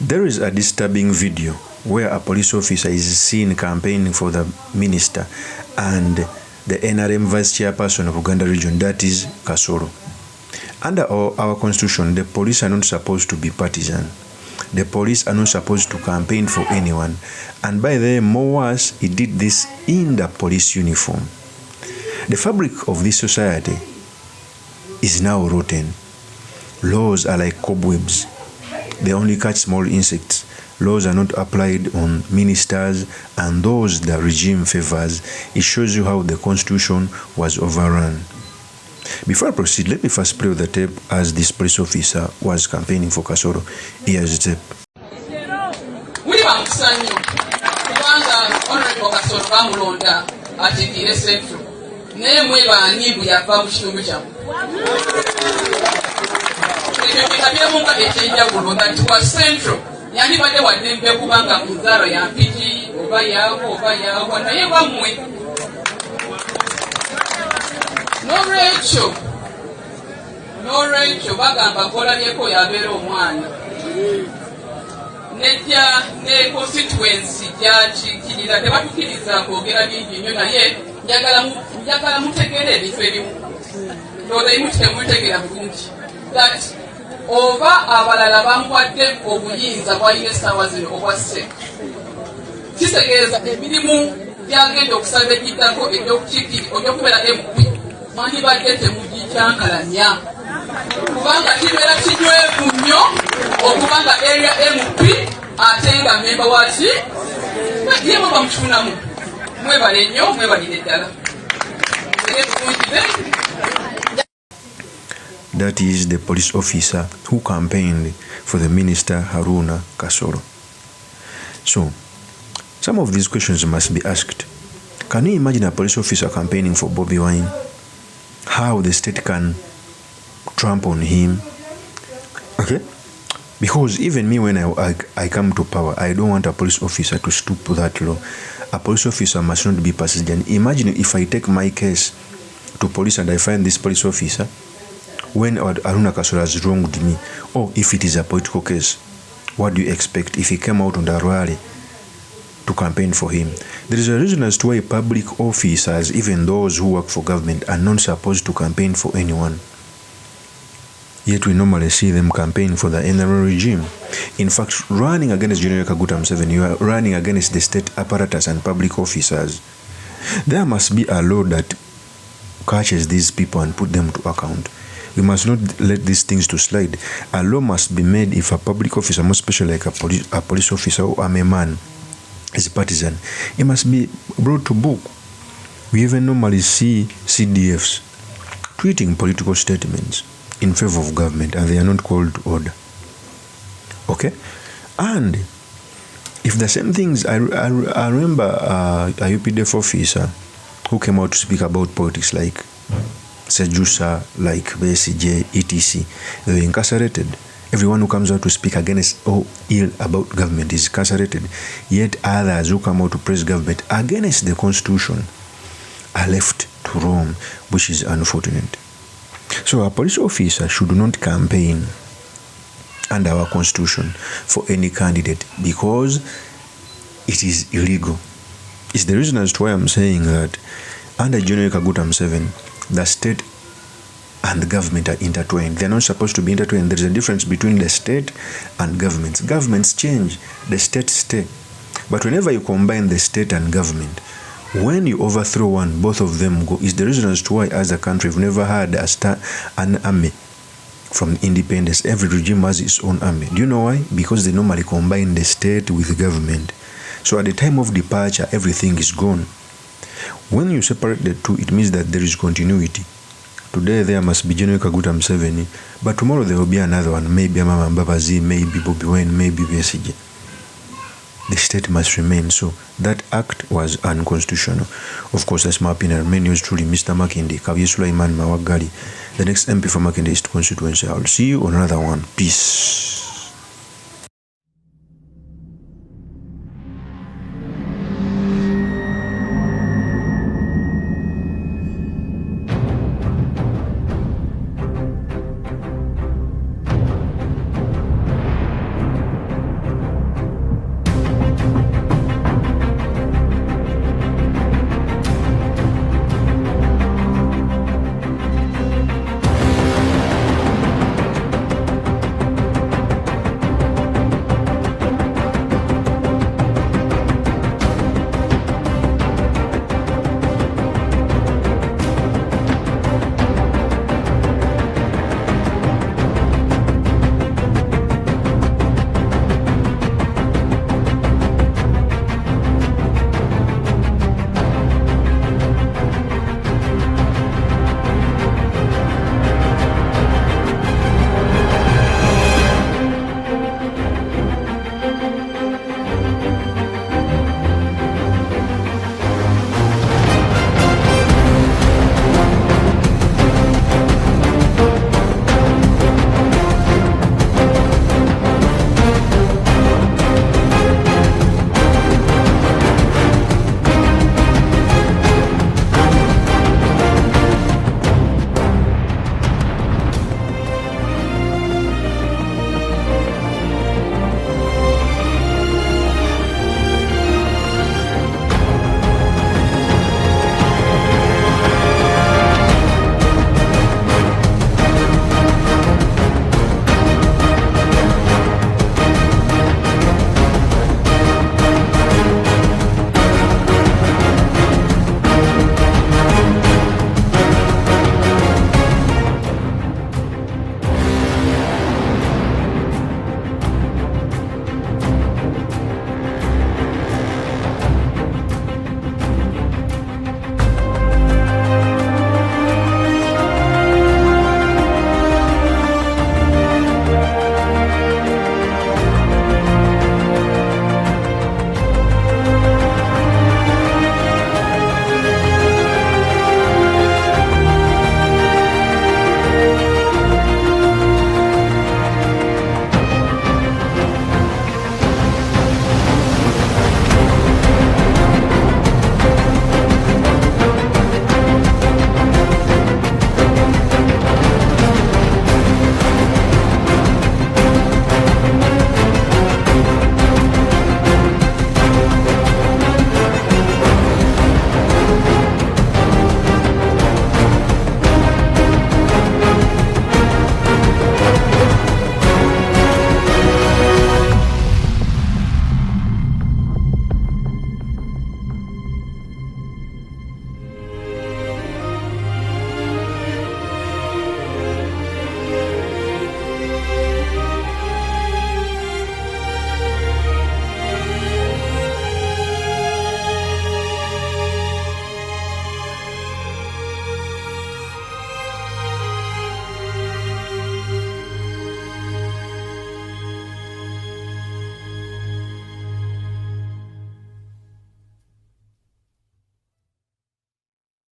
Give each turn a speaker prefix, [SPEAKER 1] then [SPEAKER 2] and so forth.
[SPEAKER 1] There is a disturbing video where a police officer is seen campaigning for the minister and the NRM vice chairperson of Uganda region, that is Kasoro. Under our constitution, the police are not supposed to be partisan. The police are not supposed to campaign for anyone. And by the way, more worse, he did this in the police uniform. The fabric of this society is now rotten. Laws are like cobwebs. They only catch small insects. Laws are not applied on ministers and those the regime favors. It shows you how the constitution was overrun. Before I proceed, let me first play the tape as this police officer was campaigning for Kasoro. Here's the tape.
[SPEAKER 2] No Rachel bagamba kola lyeko yabeera omwana nejja ne constituency gyakikirira tebatukiriza kwogera bingi nnyo naye njagala mutegeere ebintu ebimu ndowooza ebimu temutegeera bulungi that oba abalala bamuwadde obuyinza bwalina essaawa zino obwasse kitegeeza emirimu gyagenda okusaba egiddako egyokubeera MP mwandibadde temugikyankalanya kubanga kibeera kinywevu nnyo okubanga area MP ate nga memba waki yebo bamukifunamu mwebale nnyo mwebalire ddala.
[SPEAKER 1] That is the police officer who campaigned for the minister Haruna Kasoro. So, some of these questions must be asked. Can you imagine a police officer campaigning for BOBI WINE? How the state can tramp on him? Okay? Because even me, when I come to power, I don't want a police officer to stoop to that law. A police officer must not be partisan. Imagine if I take my case to police and I find this police officer when Haruna Kasoro has wronged me, or if it is a political case, what do you expect if he came out on the rally to campaign for him? There is a reason as to why public officers, even those who work for government, are not supposed to campaign for anyone. Yet we normally see them campaign for the NRM regime. In fact, running against General Kaguta Museveni, you are running against the state apparatus and public officers. There must be a law that catches these people and put them to account. We must not let these things to slide. A law must be made if a public officer, more especially like a police officer or a man, is partisan. It must be brought to book. We even normally see CDFs tweeting political statements in favor of government and they are not called to order. Okay? And if the same things, I remember a UPDF officer who came out to speak about politics like Sejusa, like BSJ, etc. They were incarcerated. Everyone who comes out to speak against or ill about government is incarcerated. Yet others who come out to praise government against the constitution are left to roam, which is unfortunate. So a police officer should not campaign under our constitution for any candidate because it is illegal. It's the reason as to why I'm saying that under General Kaguta Museveni, the state and the government are intertwined. They're not supposed to be intertwined. There's a difference between the state and governments. Governments change, the states stay. But whenever you combine the state and government, when you overthrow one, both of them go. Is the reason as to why as a country we've never had an army from independence. Every regime has its own army. Do you know why? Because they normally combine the state with the government. So at the time of departure, everything is gone. When you separate the two, it means that there is continuity. Today there must be General Kaguta Museveni, but tomorrow there will be another one, maybe Amama Mbabazi, maybe BOBI WINE, maybe BSJ. The state must remain. So that act was unconstitutional. Of course, that's my opinion. My name is truly Mr. Makinde, Kavye Sulaiman Mawagali. The next MP for Makinde East constituency. I'll see you on another one. Peace.